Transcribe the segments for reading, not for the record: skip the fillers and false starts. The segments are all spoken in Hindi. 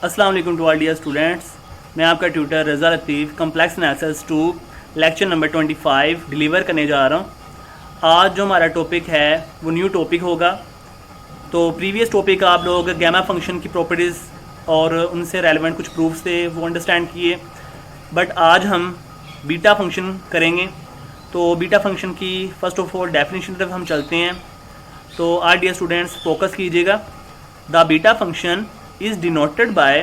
अस्सलाम वालेकुम टू ऑल डियर स्टूडेंट्स। मैं आपका tutor Raza Latif complex analysis 2 lecture number 25 deliver करने जा रहा हूँ। आज जो हमारा टॉपिक है वो न्यू टॉपिक होगा। तो प्रीवियस टॉपिक आप लोग गैमा फंक्शन की प्रॉपर्टीज़ और उनसे रेलेवेंट कुछ प्रूफ्स थे वो अंडरस्टैंड किए, बट आज हम बीटा फंक्शन करेंगे। तो बीटा फंक्शन की फ़र्स्ट ऑफ ऑल डेफिनेशन की तरफ हम चलते हैं। तो आर डियर स्टूडेंट्स फोकस कीजिएगा। The beta function is denoted by,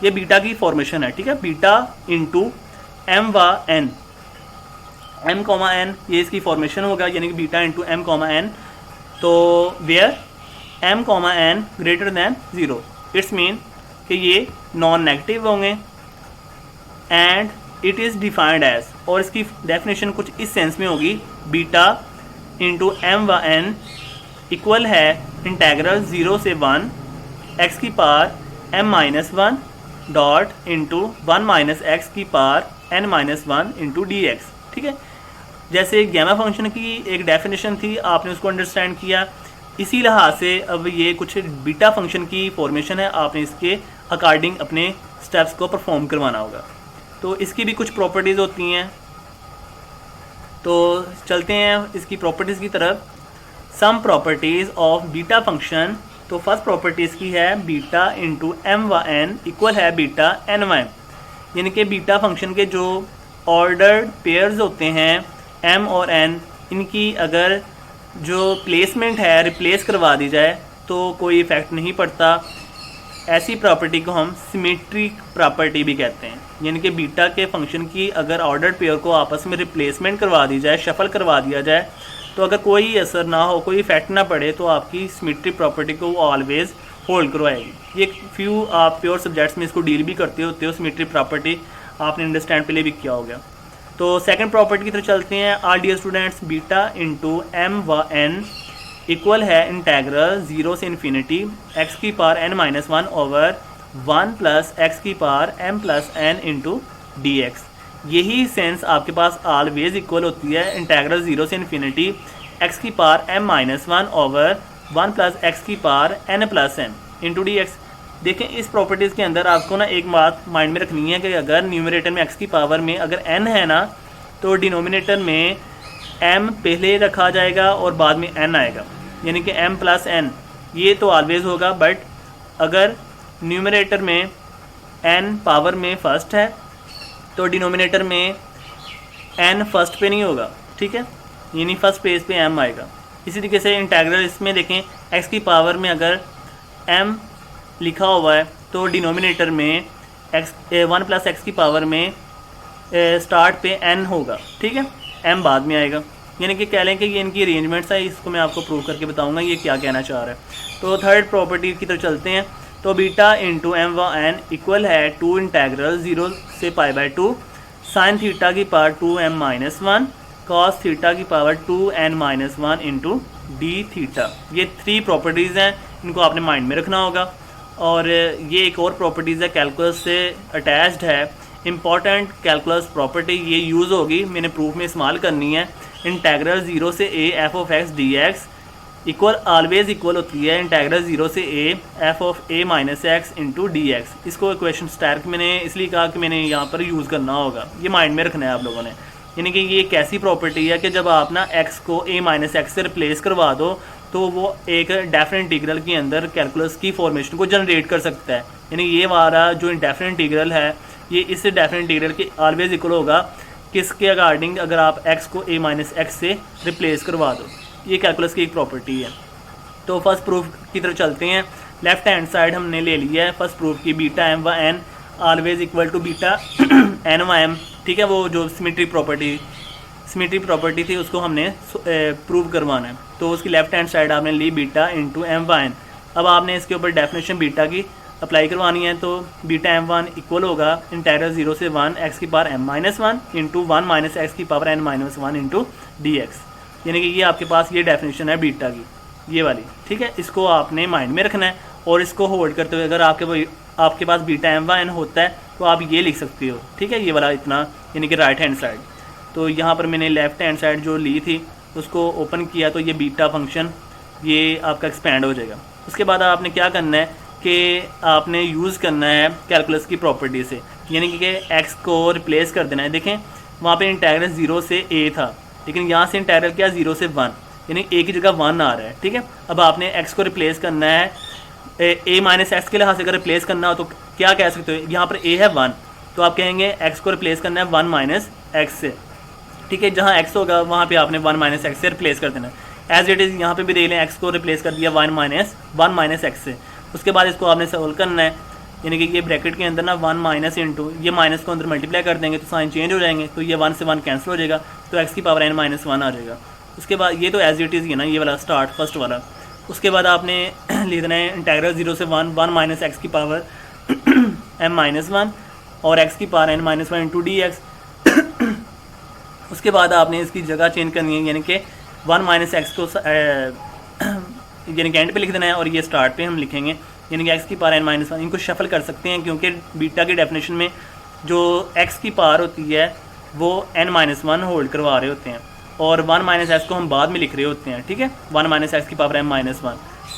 ये बीटा की फॉर्मेशन है, ठीक है, बीटा इंटू एम व एन, एम कॉमा एन, ये इसकी फॉर्मेशन होगा, यानी कि beta into M comma N. तो where M comma N greater than zero, it's mean कि ये नॉन नेगेटिव होंगे and it is defined as, और इसकी डेफिनेशन कुछ इस सेंस में होगी, बीटा इंटू एम व एन इक्वल है इंटेग्रल 0 से 1 एक्स की power m minus 1 dot into 1 minus X की power n minus 1 into D X. ठीक है, जैसे गैमा फंक्शन की एक डेफिनेशन थी, आपने उसको अंडरस्टैंड किया। इसी लिहाज से अब ये कुछ बीटा फंक्शन की फॉर्मेशन है, आपने इसके अकॉर्डिंग अपने स्टेप्स को परफॉर्म करवाना होगा। तो इसकी भी कुछ प्रॉपर्टीज़ होती हैं, तो चलते हैं इसकी प्रॉपर्टीज़ की तरफ। सम प्रॉपर्टीज़ ऑफ बीटा फंक्शन, तो फर्स्ट प्रॉपर्टीज़ की है बीटा इंटू एम व एन इक्वल है बीटा एन वाई, यानी कि बीटा फंक्शन के जो ऑर्डर्ड पेयर्स होते हैं एम और एन, इनकी अगर जो प्लेसमेंट है रिप्लेस करवा दी जाए तो कोई इफ़ेक्ट नहीं पड़ता। ऐसी प्रॉपर्टी को हम सिमेट्रिक प्रॉपर्टी भी कहते हैं, यानी कि बीटा के फंक्शन की अगर ऑर्डर्ड पेयर को आपस में रिप्लेसमेंट करवा दी जाए, शफल करवा दिया जाए, तो अगर कोई असर ना हो, कोई इफेक्ट ना पड़े, तो आपकी सिमेट्रिक प्रॉपर्टी को वो ऑलवेज होल्ड करवाएगी। ये फ्यू आप प्योर सब्जेक्ट्स में इसको डील भी करते होते हो, सिमेट्रिक प्रॉपर्टी आपने अंडरस्टैंड पहले भी किया हो गया। तो सेकंड प्रॉपर्टी की तरफ चलते हैं। Our dear students, beta into M व एन इक्वल है इंटेग्रल 0 से इन्फिनिटी एक्स की power n minus 1 over 1 plus X की power m plus n into D X. यही सेंस आपके पास ऑलवेज इक्वल होती है इंटेग्रल 0 से इन्फिनिटी एक्स की power m minus 1 over 1 plus X की power n plus m into D X. देखें, इस प्रॉपर्टीज़ के अंदर आपको ना एक बात माइंड में रखनी है कि अगर न्यूमरेटर में x की पावर में अगर n है ना, तो डिनोमिनेटर में m पहले रखा जाएगा और बाद में n आएगा, यानी कि m प्लस n, ये तो ऑलवेज होगा। बट अगर न्यूमरेटर में n पावर में फर्स्ट है तो डिनोमिनेटर में n फर्स्ट पे नहीं होगा, ठीक है, यानी फर्स्ट पेज पे m आएगा। इसी तरीके से इंटेग्रल इसमें देखें, x की पावर में अगर m लिखा हुआ है तो डिनोमिनेटर में x 1 प्लस एक्स की पावर में स्टार्ट पे n होगा, ठीक है, m बाद में आएगा। यानी कि कह लें कि ये इनकी अरेंजमेंट्स है, इसको मैं आपको प्रूव करके बताऊंगा ये क्या कहना चाह रहा है। तो थर्ड प्रॉपर्टी की तरफ चलते हैं। तो बीटा इंटू एम व एन इक्वल है 2 इंटेग्रल 0 से पाई बाई 2 साइन थीटा की power 2m minus 1 cos theta की power 2n minus 1 into D theta. ये 3 प्रॉपर्टीज़ हैं, इनको आपने माइंड में रखना होगा। और ये एक और प्रॉपर्टीज़ है, कैलकुलस से अटैच्ड है, इम्पॉर्टेंट कैलकुलस प्रॉपर्टी, ये यूज़ होगी, मैंने प्रूफ में इस्तेमाल करनी है। इंटेग्रल 0 से a F of x D x equal always equal होती है इंटेग्रल 0 से a F of a minus x into D X. इसको इक्वेशन स्टार मैंने इसलिए कहा कि मैंने यहाँ पर यूज़ करना होगा, ये माइंड में रखना है आप लोगों ने। यानी कि ये एक ऐसी प्रॉपर्टी है कि जब आप ना x को a माइनस एक्स से रिप्लेस करवा दो तो वो एक डेफिनेट इंटीग्रल के अंदर कैलकुलस की फॉर्मेशन को जनरेट कर सकता है। यानी ये वाला जो डेफिनेट इंटीग्रल है ये इस डेफिनेट इंटीग्रल के ऑलवेज इक्वल होगा किसके अकॉर्डिंग, अगर आप x को a माइनस एक्स से रिप्लेस करवा दो। ये कैलकुलस की एक प्रॉपर्टी है। तो फर्स्ट प्रूफ की तरफ चलते हैं। लेफ्ट हैंड साइड हमने ले लिया है फर्स्ट प्रूफ की, बीटा एम व n always equal to beta n व एम, ठीक है, वो जो सिमेट्रिक प्रॉपर्टी थी उसको हमने प्रूव करवाना है। तो उसकी लेफ्ट हैंड साइड आपने ली बीटा इंटू एम व एन। अब आपने इसके ऊपर डेफिनेशन बीटा की अप्लाई करवानी है। तो बीटा एम वन इक्वल होगा इंटेग्रल 0 से 1 एक्स की power m minus 1 into 1 minus X की power n minus 1 into D X. यानी कि ये आपके पास ये डेफिनेशन है बीटा की, ये वाली, ठीक है। इसको आपने माइंड में रखना है और इसको होल्ड करते हुए अगर आपके पास बीटा एम वन होता है तो आप ये लिख सकते हो, ठीक है, ये वाला इतना, यानी कि राइट हैंड साइड। तो यहाँ पर मैंने लेफ्ट हैंड साइड जो ली थी उसको ओपन किया तो ये बीटा फंक्शन ये आपका एक्सपेंड हो जाएगा। उसके बाद आपने क्या करना है, कि आपने यूज़ करना है कैलकुलस की प्रॉपर्टी से, यानी कि एक्स को रिप्लेस कर देना है। देखें वहाँ पे इंटीग्रल 0 से a था, लेकिन यहाँ से इंटीग्रल क्या 0 से 1, यानी a की जगह 1 आ रहा है। ठीक है, अब आपने x को रिप्लेस करना है a माइनस एक्स के लिहाज से। अगर रिप्लेस करना हो तो क्या कह सकते हो, यहाँ पर a है 1, तो आप कहेंगे x को रिप्लेस करना है 1 माइनस एक्स से। ठीक है, जहाँ x होगा वहाँ पे आपने 1 माइनस एक्स से रिप्लेस कर देना है। एज इट इज़ यहाँ पे भी देख लें, x को रिप्लेस कर दिया 1 माइनस एक्स से। उसके बाद इसको आपने सोल्व करना है, यानी कि ये ब्रैकेट के अंदर ना 1 माइनस इंटू ये माइनस को अंदर मल्टीप्लाई कर देंगे तो साइन चेंज हो जाएंगे, तो ये 1 से 1 कैंसिल हो जाएगा, तो x की पावर n माइनस 1 आ जाएगा। उसके बाद ये तो एज इट इज़ ही है ना, ये वाला स्टार्ट फर्स्ट वाला। उसके बाद आपने लिख देना है इंटीग्रल 0 से 1 माइनस एक्स की पावर m माइनस 1 और x की power n minus 1 into D x. उसके बाद आपने इसकी जगह चेंज करनी है, यानी कि 1 माइनस एक्स को यानी कि एंड पे लिख देना है और ये स्टार्ट पे हम लिखेंगे, यानी कि x की पावर n माइनस 1। इनको शफल कर सकते हैं क्योंकि बीटा की डेफिनेशन में जो x की पावर होती है वो n माइनस 1 होल्ड करवा रहे होते हैं और 1 माइनस एक्स को हम बाद में लिख रहे होते हैं। ठीक है, 1 माइनस एक्स की पावर m माइनस 1,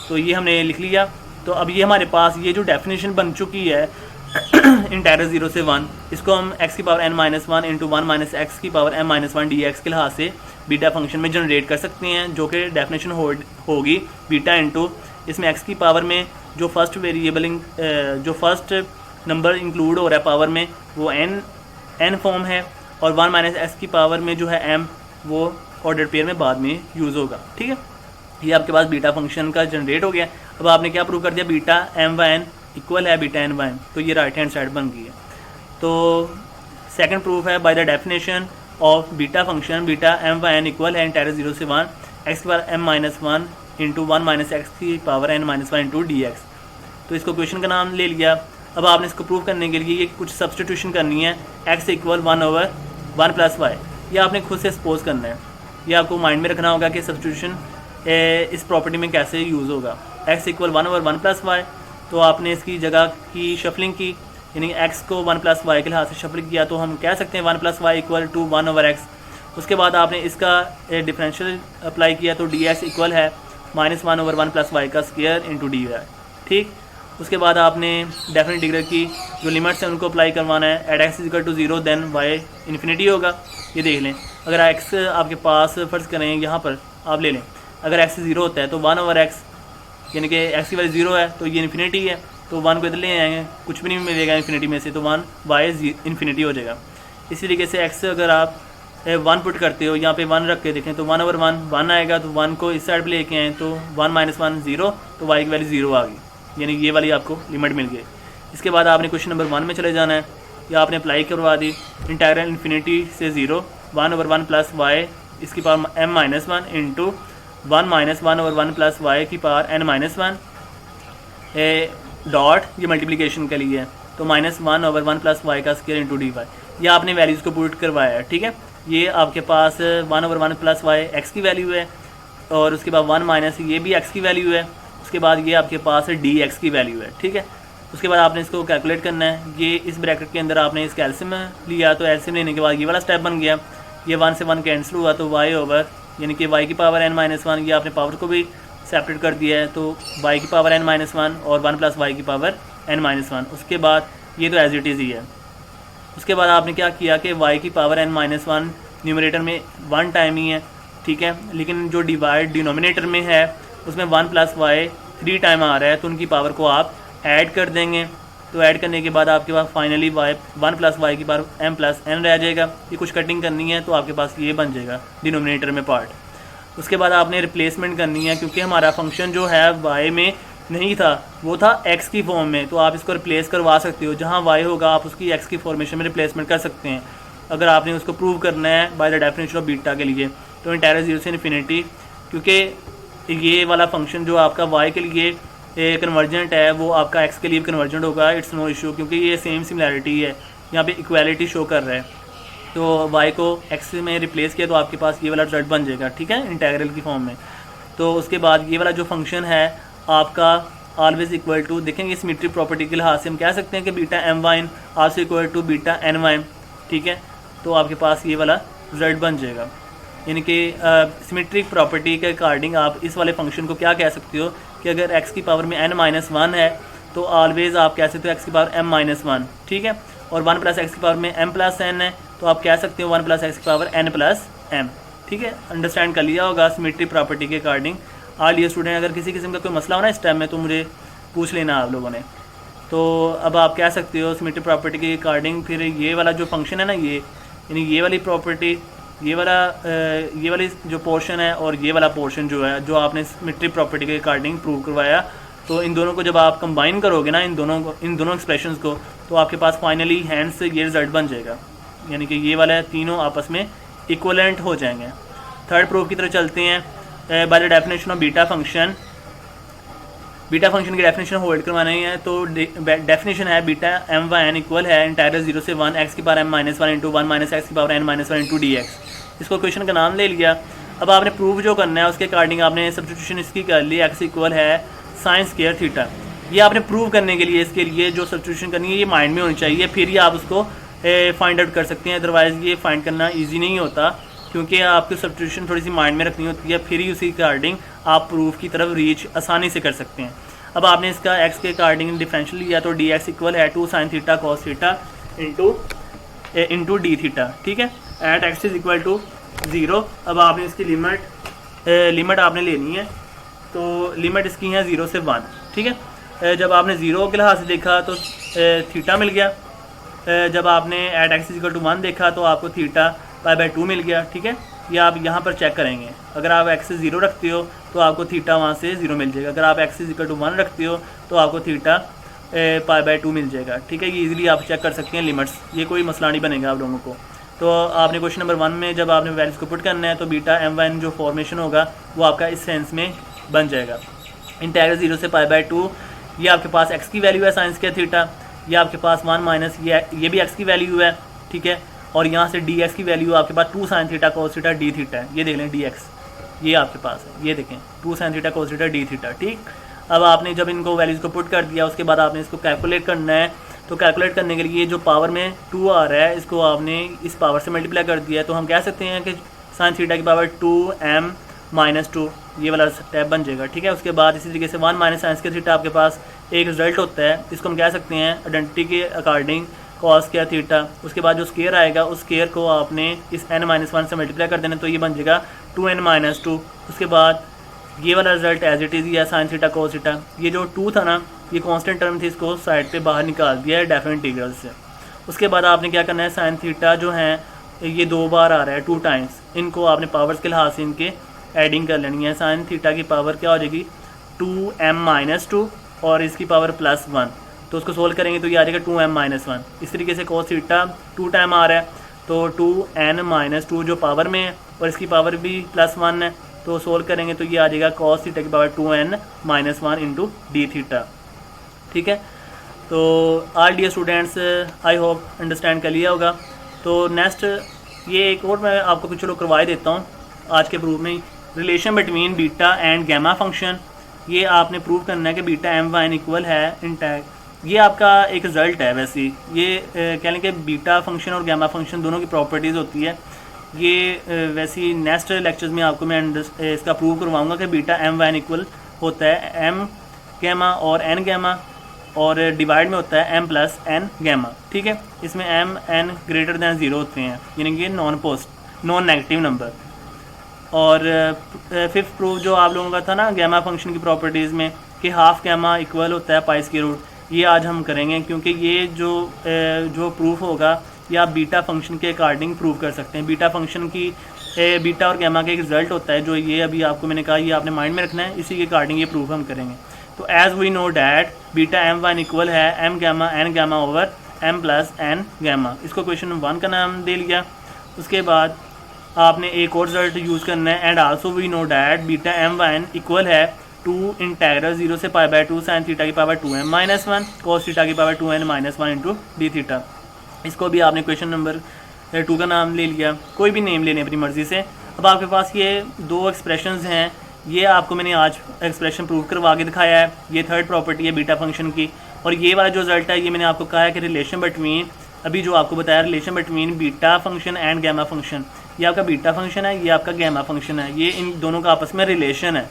तो ये हमने लिख लिया। तो अब ये हमारे पास ये जो डेफिनेशन बन चुकी है इंटीग्रल 0 से 1, इसको हम x की power n minus 1 into 1 minus X की power m minus 1 D X के लिहाज से बीटा फंक्शन में जनरेट कर सकते हैं, जो कि डेफिनेशन होगी बीटा इंटू इसमें x की पावर में जो फर्स्ट वेरिएबल जो फर्स्ट नंबर इंक्लूड हो रहा है पावर में वो n फॉर्म है, और 1 माइनस एक्स की पावर में जो है m वो ऑर्डर पेयर में बाद में यूज़ होगा। ठीक है, ये आपके पास बीटा फंक्शन का जनरेट हो गया। अब आपने क्या प्रूव कर दिया, बीटा m व n इक्वल है बीटा n व m, तो ये राइट हैंड साइड बन गई है। तो सेकंड प्रूफ है by the definition of beta function beta m व n इक्वल है इंटीग्रल 0 से 1 एक्स की power m minus 1 into 1 minus X की power n minus 1 into D X. तो इसको क्वेश्चन का नाम ले लिया। अब आपने इसको प्रूव करने के लिए ये कुछ सब्सटीट्यूशन करनी है, x इक्वल 1/1 प्लस वाई, ये आपने खुद से सपोज करना है। ये आपको माइंड में रखना होगा कि सब्सटीट्यूशन इस प्रॉपर्टी में कैसे यूज़ होगा। x इक्वल 1/1 प्लस वाई, तो आपने इसकी जगह की शफलिंग की, यानी x को 1 प्लस वाई के लिहाज से शफल किया, तो हम कह सकते हैं 1 plus Y equal to 1/x। उसके बाद आपने इसका डिफरेंशियल अप्लाई किया, तो डी एक्स इक्वल है -1/1 प्लस वाई का स्क्वायर इंटू डी वाई। ठीक, उसके बाद आपने डेफिनेट डिग्री की जो लिमिट्स हैं उनको अप्लाई करवाना है। At x equal to 0 then y infinity होगा। ये देख लें, अगर x आपके पास फ़र्ज़ करें यहाँ पर आप ले लें, अगर x 0 होता है तो 1/x, यानी कि x की वैल्यू 0 है तो ये इन्फिनिटी है, तो 1 को इधर ले आएंगे, कुछ भी नहीं मिलेगा इन्फिनिटी में से, तो 1 y इन्फिनिटी हो जाएगा। इसी तरीके से x अगर आप 1 पुट करते हो, यहाँ पे 1 रख के देखें तो 1/1 1 आएगा, तो 1 को इस साइड पे लेके आएँ तो 1 माइनस 1 0, तो y की वैल्यू 0 आ गई, यानी ये वाली आपको लिमिट मिल गई। इसके बाद आपने क्वेश्चन नंबर 1 में चले जाना है, या आपने अप्लाई करवा दी इंटीग्रल इन्फिनिटी से 0 1/1 प्लस वाई इसकी power m minus 1 into 1 minus 1/1 plus y की पावर n माइनस 1 डॉट, ये मल्टीप्लिकेशन के लिए है, तो -1/1 प्लस वाई का स्क्वायर इंटू डी वाई। ये आपने वैल्यूज़ को पुट करवाया है। ठीक है, ये आपके पास 1/1 प्लस वाई एक्स की वैल्यू है, और उसके बाद 1 माइनस ये भी एक्स की वैल्यू है, उसके बाद ये आपके पास डी एक्स की वैल्यू है। ठीक है, उसके बाद आपने इसको कैलकुलेट करना है। ये इस ब्रैकेट के अंदर आपने इसका एलसीएम लिया, तो एलसीएम लेने के बाद ये वाला स्टेप बन गया, ये 1 से 1 कैंसिल हुआ, तो y ओवर यानी कि y की पावर n माइनस 1, ये आपने पावर को भी सेपरेट कर दिया है, तो y की पावर n माइनस 1 और 1 प्लस वाई की पावर n माइनस 1। उसके बाद ये तो एज इट इज़ ही है। उसके बाद आपने क्या किया कि y की पावर n माइनस 1 न्यूमरेटर में 1 टाइम ही है, ठीक है, लेकिन जो डिवाइड डिनोमिनेटर में है उसमें 1 प्लस वाई 3 टाइम आ रहा है, तो उनकी पावर को आप ऐड कर देंगे। तो ऐड करने के बाद आपके पास फाइनली वाई 1 प्लस वाई की पावर m प्लस n रह जाएगा। ये कुछ कटिंग करनी है तो आपके पास ये बन जाएगा डिनोमिनेटर में पार्ट। उसके बाद आपने रिप्लेसमेंट करनी है, क्योंकि हमारा फंक्शन जो है y में नहीं था, वो था x की फॉर्म में, तो आप इसको रिप्लेस करवा सकते हो। जहाँ y होगा आप उसकी x की फॉर्मेशन में रिप्लेसमेंट कर सकते हैं। अगर आपने उसको प्रूव करना है by the definition of beta के लिए, तो इंटीग्रल 0 से इन्फिनिटी, क्योंकि ये वाला फंक्शन जो आपका y के लिए कन्वर्जेंट है वो आपका x के लिए कन्वर्जेंट होगा। इट्स नो इशू, क्योंकि ये सेम सिमिलैरिटी है, यहाँ पे इक्वालिटी शो कर रहा है। तो y को x में रिप्लेस किया तो आपके पास ये वाला रिजल्ट बन जाएगा, ठीक है, इंटीग्रल की फॉर्म में। तो उसके बाद ये वाला जो फंक्शन है आपका ऑलवेज इक्वल टू, देखेंगे सिमेट्री प्रॉपर्टी के लिहाज से हम कह सकते हैं कि beta m y n also equal to beta n y n, ठीक है। तो आपके पास ये वाला रिजल्ट बन जाएगा, यानी कि सिमेट्रिक प्रॉपर्टी के अकॉर्डिंग आप इस वाले फंक्शन को क्या कह सकते हो कि अगर x की पावर में n माइनस 1 है तो ऑलवेज़ आप कह सकते हो एक्स की पावर m माइनस वन, ठीक है। और 1 प्लस एक्स की पावर में m प्लस n है, तो आप कह सकते हो 1 प्लस एक्स की पावर n प्लस m, ठीक है। अंडरस्टैंड कर लिया होगा सिमेट्री प्रॉपर्टी के अकॉर्डिंग। ऑल ये स्टूडेंट, अगर किसी किस्म का कोई मसला हो ना इस टाइम में तो मुझे पूछ लेना आप लोगों ने। तो अब आप कह सकते हो सिमेट्री प्रॉपर्टी के अकॉर्डिंग फिर ये वाला जो फंक्शन है ना, ये यानी ये वाली प्रॉपर्टी, ये वाली जो पोर्शन है और ये वाला पोर्शन जो है, जो आपने सिमेट्री प्रॉपर्टी के अकॉर्डिंग प्रूव करवाया, तो इन दोनों को जब आप कंबाइन करोगे ना, इन दोनों एक्सप्रेशंस को, तो आपके पास फाइनली हैंड से ये रिजल्ट बन जाएगा, यानी कि ये वाला तीनों आपस में इक्वलेंट हो जाएंगे। थर्ड प्रूफ की तरफ चलते हैं। By the definition of beta function की डेफिनेशन होल्ड करवानी है, तो डेफिनेशन है beta M Y N equal है इंटायरल 0 से 1 एक्स की power m minus one into 1 minus X की power n minus one into D X. इसको क्वेश्चन का नाम ले लिया। अब आपने प्रूफ जो करना है उसके अकॉर्डिंग आपने सब्स्टिट्यूशन इसकी कर ली, एक्स इक्वल है साइन स्क्वायर थीटा। ये आपने प्रूव करने के लिए इसके लिए जो सब्स्टिट्यूशन करनी है ये माइंड में होनी चाहिए, फिर ही आप उसको फाइंड आउट कर सकते हैं। अदरवाइज़ ये फाइंड करना ईजी नहीं होता, क्योंकि आपकी सब्स्टिट्यूशन थोड़ी सी माइंड में रखनी होती है, फिर ही उसी अकॉर्डिंग आप प्रूफ की तरफ रीच आसानी से कर सकते हैं। अब आपने इसका x के अकॉर्डिंग डिफरेंशियल लिया, तो डी एक्स इक्वल है 2 sine theta cos theta into D theta, ठीक है, at x is equal to 0। अब आपने इसकी लिमिट आपने लेनी है, तो लिमिट इसकी है 0 से 1, ठीक है। जब आपने 0 के लिहाज से देखा तो थीटा मिल गया, जब आपने at x is equal to 1 देखा तो आपको थीटा पाई बाय 2 मिल गया, ठीक है। ये आप यहाँ पर चेक करेंगे, अगर आप एक्स से 0 रखते हो तो आपको थीटा वहाँ से 0 मिल जाएगा, अगर आप एक्स इज इक्वल टू 1 रखते हो तो आपको थीटा पाई बाय 2 मिल जाएगा, ठीक है। ये इजीली आप चेक कर सकते हैं लिमिट्स, ये कोई मसला नहीं बनेगा आप लोगों को। तो आपने क्वेश्चन नंबर 1 में जब आपने वैल्यूज़ को पुट करना है, तो बीटा एम वाई एन जो फॉर्मेशन होगा वो आपका इस सेंस में बन जाएगा, इंटीग्रल 0 से पाई बाय 2। ये आपके पास एक्स की वैल्यू है साइन स्क्वायर थीटा, ये आपके पास 1 माइनस ये भी एक्स की वैल्यू है, ठीक है। और यहाँ से डी एक्स की वैल्यू आपके पास 2 sine theta cos theta D theta है, ये देख लें डी एक्स ये आपके पास है, ये देखें 2 sine theta cos theta D theta, ठीक। अब आपने जब इनको वैल्यूज़ को पुट कर दिया, उसके बाद आपने इसको कैलकुलेट करना है। तो कैलकुलेट करने के लिए जो पावर में 2 आ रहा है, इसको आपने इस पावर से मल्टीप्लाई कर दिया है, तो हम कह सकते हैं कि साइन थीटा की पावर 2m माइनस 2, ये वाला स्टेप बन जाएगा, ठीक है। उसके बाद इसी तरीके से 1 माइनस साइन स्क्वायर थीटा आपके पास एक रिजल्ट होता है, इसको हम कह सकते हैं आइडेंटिटी के अकॉर्डिंग कॉस स्क्वायर थीटा। उसके बाद जो स्क्वायर आएगा उस स्क्वायर को आपने इस n माइनस 1 से मल्टीप्लाई कर देना, तो ये बन जाएगा 2n माइनस 2। उसके बाद ये वाला रिजल्ट एज इट इज़ या साइन थीटा कोस थीटा, ये जो 2 था ना, ये कांस्टेंट टर्म थी, इसको साइड पे बाहर निकाल दिया है डेफिनेट इंटीग्रल से। उसके बाद आपने क्या करना है, साइन थीटा जो है ये 2 बार आ रहा है 2 टाइम्स, इनको आपने पावर्स के लिहाज से इनके एडिंग कर लेनी है। साइन थीटा की पावर क्या हो जाएगी 2m माइनस 2 और इसकी पावर प्लस 1, तो उसको सोल्व करेंगे तो ये आ जाएगा 2m माइनस 1। इस तरीके से कोस थीटा 2 टाइम आ रहा है, तो 2n माइनस 2 जो पावर में है और इसकी पावर भी प्लस 1 है, तो सोल्व करेंगे तो ये आ जाएगा कॉस थीटा की power 2n minus 1 into D theta, ठीक है। तो all dear students, I hope understand कर लिया होगा। तो नेक्स्ट ये एक और मैं आपको कुछ लोग करवा देता हूँ आज के प्रूफ में, relation between beta and gamma function. ये आपने प्रूव करना है कि beta M Y N equal है इंटैग, ये आपका एक रिज़ल्ट है। वैसे ये कह लें कि बीटा फंक्शन और गैमा फंक्शन दोनों की प्रॉपर्टीज़ होती है। ये वैसे नेक्स्ट लेक्चर्स में आपको मैं इसका प्रूव करवाऊंगा कि beta M Y N equal होता है एम गैमा और एन गैमा, और डिवाइड में होता है m प्लस एन गैमा, ठीक है। इसमें m n ग्रेटर दैन 0 होते हैं, यानी कि नॉन नेगेटिव नंबर। और फिफ्थ प्रूफ जो आप लोगों का था ना गैमा फंक्शन की प्रॉपर्टीज़ में, कि हाफ गैमा इक्वल होता है पाई स्क्वायर रूट, ये आज हम करेंगे, क्योंकि ये जो प्रूफ होगा ये आप बीटा फंक्शन के अकॉर्डिंग प्रूव कर सकते हैं। बीटा फंक्शन की बीटा और गैमा का एक रिजल्ट होता है, जो ये अभी आपको मैंने कहा, ये आपने माइंड में रखना है, इसी के अकॉर्डिंग ये प्रूफ हम करेंगे। तो as we know that beta M Y equal है M gamma N gamma over M plus N gamma, इसको क्वेश्चन नंबर 1 का नाम दे लिया। उसके बाद आपने एक और रिजल्ट यूज़ करना है, and also we know that beta M Y N equal है 2 इंटीग्रल 0 से पाई बाय 2 साइन थीटा की power 2m minus 1 cos theta की power 2n minus 1 into D theta. इसको भी आपने क्वेश्चन नंबर 2 का नाम ले लिया, कोई भी नेम लेने अपनी मर्ज़ी से। अब आपके पास ये 2 एक्सप्रेशंस हैं, ये आपको मैंने आज एक्सप्रेशन प्रूव करवा के दिखाया है। ये थर्ड प्रॉपर्टी है बीटा फंक्शन की, और ये वाला जो रिजल्ट है ये मैंने आपको कहा है कि रिलेशन बिटवीन, अभी जो आपको बताया relation between beta function and gamma function, ये आपका बीटा फंक्शन है, ये आपका गैमा फंक्शन है, ये इन दोनों का आपस में रिलेशन है।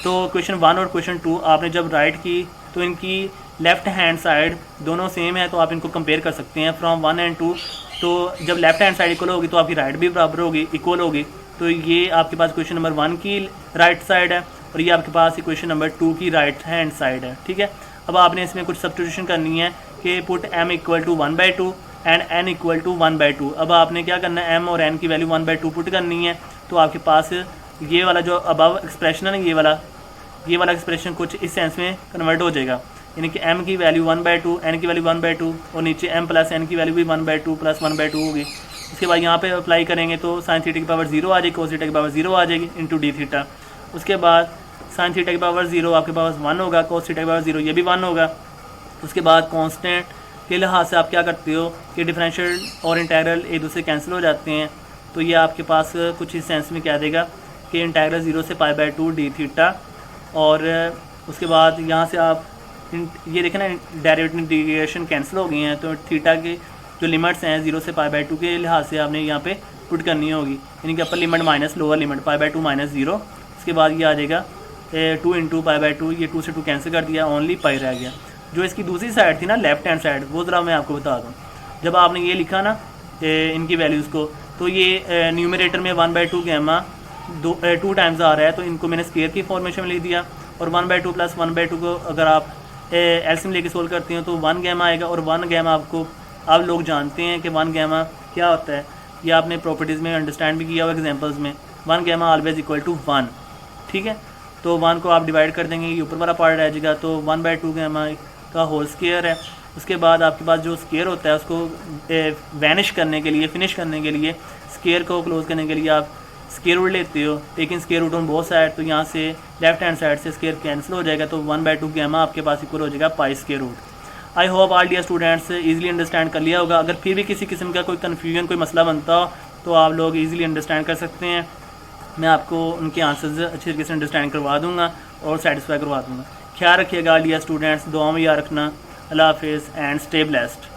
तो क्वेश्चन 1 और क्वेश्चन 2 आपने जब राइट की तो इनकी लेफ़्ट हैंड साइड दोनों सेम है तो आप इनको कंपेयर कर सकते हैं फ्रॉम 1 and 2। तो जब लेफ़्ट हैंड साइड इक्वल होगी तो आपकी राइट भी बराबर होगी, इक्वल होगी। तो ये आपके पास इक्वेशन नंबर 1 की राइट साइड है और ये आपके पास इक्वेशन नंबर 2 की राइट हैंड साइड है, ठीक है। अब आपने इसमें कुछ सब्स्टिट्यूशन करनी है कि put m equal to 1/2 and n equal to 1/2। अब आपने क्या करना है, m और n की वैल्यू 1/2 पुट करनी है। तो आपके पास ये वाला जो अबव एक्सप्रेशन है ना, ये वाला एक्सप्रेशन कुछ इस सेंस में कन्वर्ट हो जाएगा, यानी कि m की वैल्यू 1/2, n की वैल्यू 1/2 और नीचे m प्लस n की वैल्यू भी 1/2 प्लस 1/2 होगी। उसके बाद यहाँ पे अप्लाई करेंगे तो साइन थीटा की पावर 0 आ जाएगी, कोस थीटा की पावर 0 आ जाएगी इंटू डी थीटा। उसके बाद साइन थीटा की पावर 0 आपके पास 1 होगा, कोस थीटा की पावर 0 ये भी 1 होगा। उसके बाद कांस्टेंट के लिहाज से आप क्या करते हो कि डिफरेंशियल और इंटीग्रल एक दूसरे कैंसिल हो जाते हैं। तो ये आपके पास कुछ इस सेंस में क्या देगा कि इंटीग्रल 0 से π/2 डी थीटा। और उसके बाद यहाँ से आप ये देखें ना, डायरेक्ट इंटीग्रेशन कैंसिल हो गई हैं, तो थीटा के जो लिमिट्स हैं 0 से π/2 के लिहाज से आपने यहाँ पे पुट करनी होगी, यानी कि upper limit minus lower limit π/2 minus 0। उसके बाद ये आ जाएगा 2 इंटू π/2, ये 2 से 2 कैंसिल कर दिया, ओनली पाई रह गया। जो इसकी दूसरी साइड थी ना, लेफ्ट हैंड साइड, वो ज़रा मैं आपको बता दूँ। जब आपने ये लिखा ना इनकी वैल्यूज़ को, तो ये न्यूमरेटर में 1/2 गैमा 2 टाइम्स आ रहा है, तो इनको मैंने स्क्वायर की फॉर्मेशन में लिख दिया। और 1/2 प्लस 1/2 को अगर आप एलसीएम लेके सोल्व करते हैं तो 1 गैमा आएगा। और 1 गैमा आपको आप लोग जानते हैं कि 1 गैमा क्या होता है, ये आपने प्रॉपर्टीज़ में अंडरस्टैंड भी किया हुआ एग्जांपल्स में। 1 गैमा ऑलवेज इक्वल टू 1, ठीक है। तो 1 को आप डिवाइड कर देंगे, ये ऊपर वाला पार्ट रह जाएगा, तो 1/2 गैमा का होल स्क्वायर है। उसके बाद आपके पास जो स्क्वायर होता है उसको वैनिश करने के लिए, फिनिश करने के लिए, स्क्वायर को क्लोज करने के लिए आप स्क्वायर रूट लेते हो, लेकिन square root on both side, तो यहाँ से लेफ्ट हैंड साइड से स्क्वायर कैंसिल हो जाएगा, तो 1/2 गैमा आपके पास इक्वल हो जाएगा pi square root. I hope all dear students easily understand कर लिया होगा। अगर फिर भी किसी किस्म का कोई कन्फ्यूजन, कोई मसला बनता हो तो आप लोग इजीली अंडरस्टैंड कर सकते हैं। मैं आपको उनके आंसर्स अच्छी तरीके से अंडरस्टैंड करवा दूँगा और सेटिस्फाई करवा दूँगा। ख्याल रखिएगा डियर स्टूडेंट्स, दुआ में याद रखना। अल्लाह हाफिज़ एंड स्टे ब्लेस्ड।